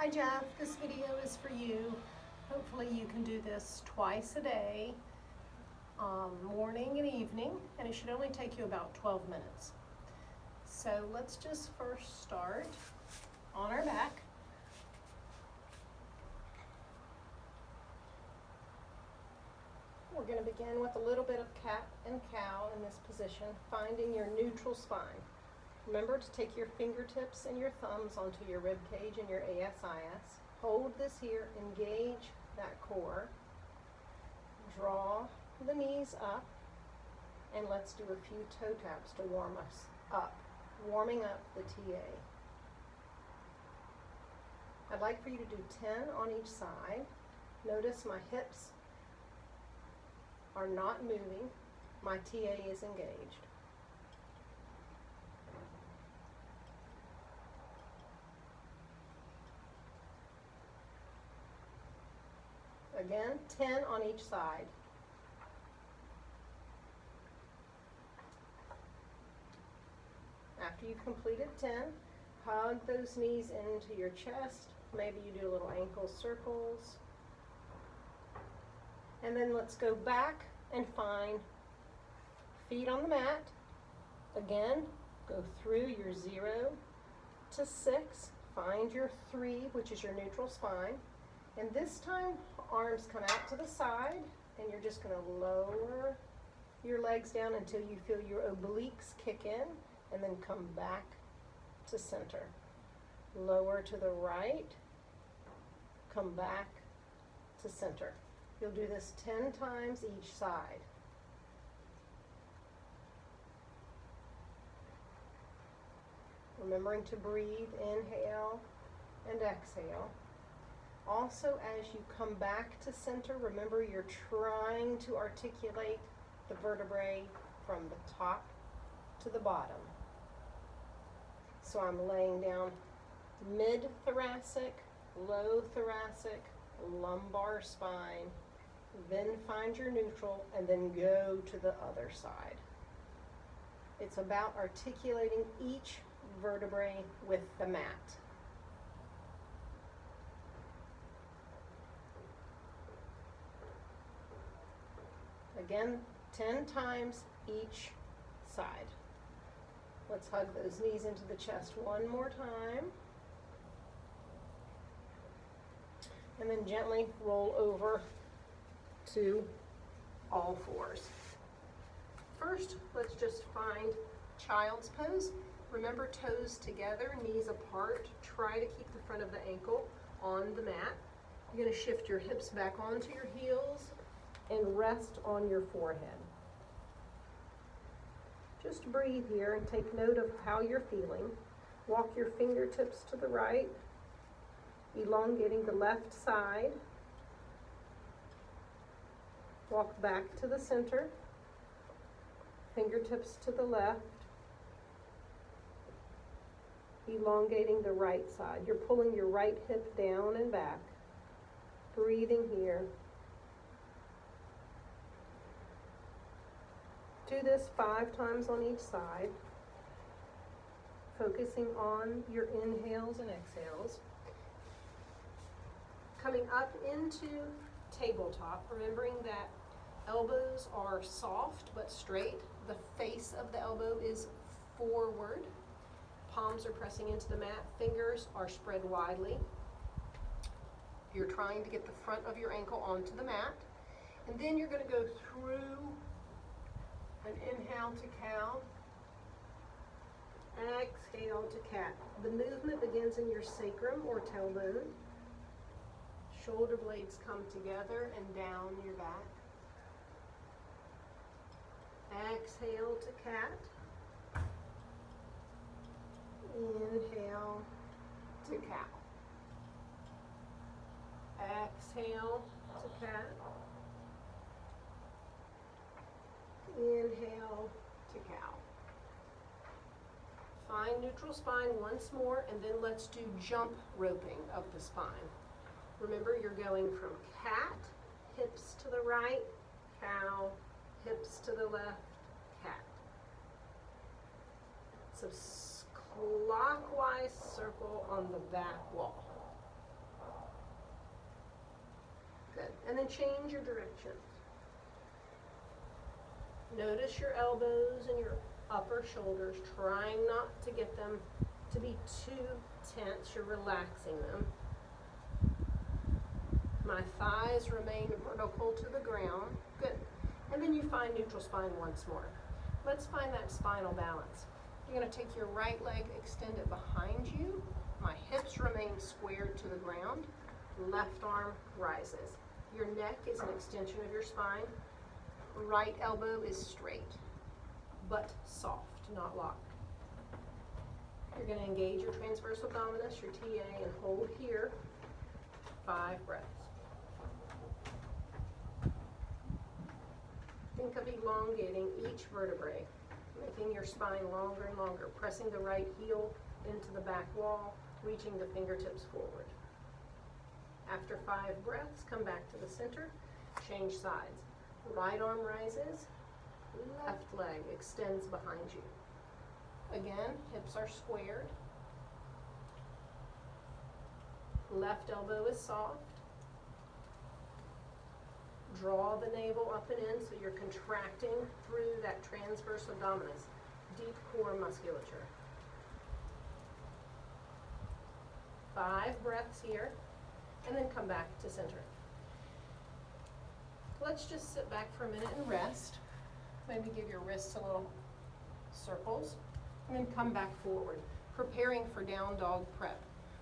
Hi Jeff, this video is for you. Hopefully you can do this twice a day, morning and evening, and it should only take you about 12 minutes. So let's just first start on our back. We're going to begin with a little bit of cat and cow in this position, finding your neutral spine. Remember to take your fingertips and your thumbs onto your rib cage and your ASIS. Hold this here, engage that core. Draw the knees up, and let's do a few toe taps to warm us up, warming up the TA. I'd like for you to do 10 on each side. Notice my hips are not moving. My TA is engaged. Again, 10 on each side. After you've completed 10, hug those knees into your chest. Maybe you do little ankle circles. And then let's go back and find feet on the mat. Again, go through your 0 to 6. Find your 3, which is your neutral spine. And this time, arms come out to the side, and you're just going to lower your legs down until you feel your obliques kick in, and then come back to center. Lower to the right, come back to center. You'll do this 10 times each side. Remembering to breathe, inhale and exhale. Also, as you come back to center, remember you're trying to articulate the vertebrae from the top to the bottom. So I'm laying down mid-thoracic, low thoracic, lumbar spine, then find your neutral, and then go to the other side. It's about articulating each vertebrae with the mat. Again, 10 times each side. Let's hug those knees into the chest one more time. And then gently roll over to all fours. First, let's just find child's pose. Remember, toes together, knees apart. Try to keep the front of the ankle on the mat. You're going to shift your hips back onto your heels and rest on your forehead. Just breathe here and take note of how you're feeling. Walk your fingertips to the right, elongating the left side. Walk back to the center, fingertips to the left, elongating the right side. You're pulling your right hip down and back, breathing here. Do this 5 times on each side, focusing on your inhales and exhales. Coming up into tabletop, remembering that elbows are soft but straight. The face of the elbow is forward. Palms are pressing into the mat. Fingers are spread widely. You're trying to get the front of your ankle onto the mat. And then you're going to go through an inhale to cow, exhale to cat. The movement begins in your sacrum or tailbone. Shoulder blades come together and down your back. Exhale to cat. Inhale to cow. Exhale to cat. Inhale to cow. Find neutral spine once more, and then let's do jump roping of the spine. Remember, you're going from cat, hips to the right, cow, hips to the left, cat. So clockwise circle on the back wall. Good. And then change your direction. Notice your elbows and your upper shoulders, trying not to get them to be too tense. You're relaxing them. My thighs remain vertical to the ground. Good. And then you find neutral spine once more. Let's find that spinal balance. You're going to take your right leg, extend it behind you. My hips remain squared to the ground. Left arm rises. Your neck is an extension of your spine. Right elbow is straight, but soft, not locked. You're going to engage your transverse abdominis, your TA, and hold here 5 breaths. Think of elongating each vertebrae, making your spine longer and longer, pressing the right heel into the back wall, reaching the fingertips forward. After 5 breaths, come back to the center, change sides. Right arm rises, left leg extends behind you. Again, hips are squared. Left elbow is soft. Draw the navel up and in so you're contracting through that transverse abdominis, deep core musculature. 5 breaths here, and then come back to center. Let's just sit back for a minute and rest. Maybe give your wrists a little circles, and then come back forward, preparing for down dog prep.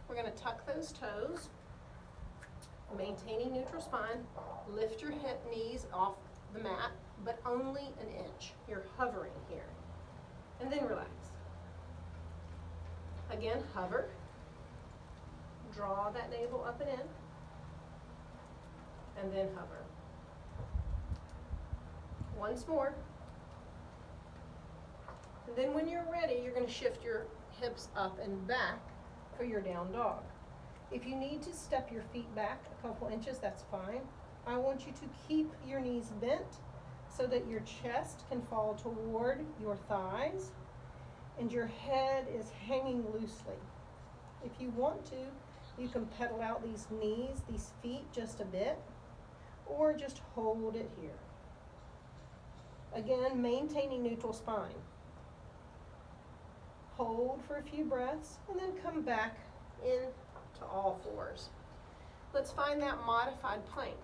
We're going to tuck those toes, maintaining neutral spine. Lift your hip knees off the mat, but only an inch. You're hovering here. And then relax. Again, hover. Draw that navel up and in. And then hover. Once more. And then when you're ready, you're going to shift your hips up and back for your down dog. If you need to step your feet back a couple inches, that's fine. I want you to keep your knees bent so that your chest can fall toward your thighs and your head is hanging loosely. If you want to, you can pedal out these knees, these feet just a bit, or just hold it here. Again, maintaining neutral spine. Hold for a few breaths and then come back into all fours. Let's find that modified plank.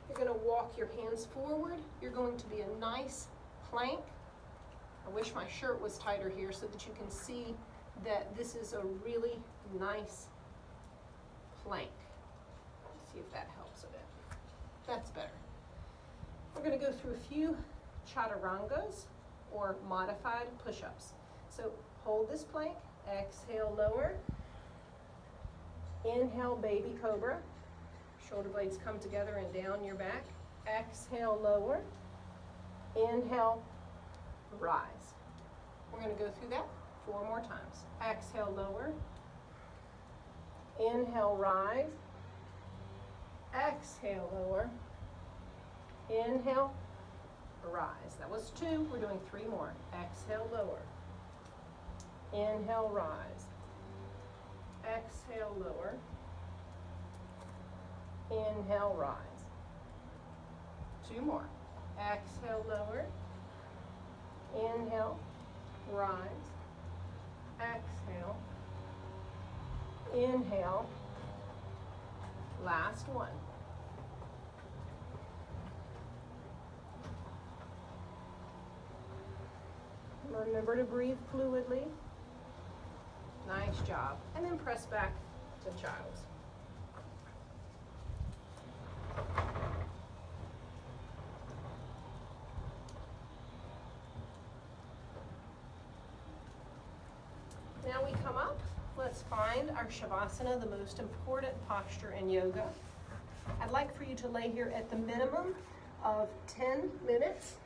You're going to walk your hands forward. You're going to be a nice plank. I wish my shirt was tighter here so that you can see that this is a really nice plank. Let's see if that helps a bit. That's better. We're going to go through a few chaturangas or modified push-ups. So hold this plank, exhale, lower. Inhale, baby cobra. Shoulder blades come together and down your back. Exhale, lower. Inhale, rise. We're going to go through that 4 more times. Exhale, lower. Inhale, rise. Exhale, lower. Inhale, rise. That was 2. We're doing 3 more. Exhale, lower. Inhale, rise. Exhale, lower. Inhale, rise. 2 more. Exhale, lower. Inhale, rise. Exhale. Inhale. Last one. Remember to breathe fluidly. Nice job. And then press back to child's. Now we come up. Let's find our Shavasana, the most important posture in yoga. I'd like for you to lay here at the minimum of 10 minutes.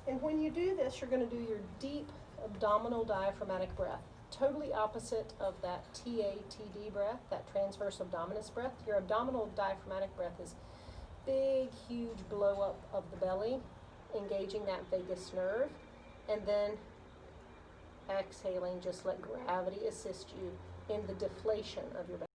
And when you do this, you're going to do your deep abdominal diaphragmatic breath. Totally opposite of that TATD breath, that transverse abdominis breath. Your abdominal diaphragmatic breath is big, huge blow up of the belly, engaging that vagus nerve, and then exhaling, just let gravity assist you in the deflation of your belly.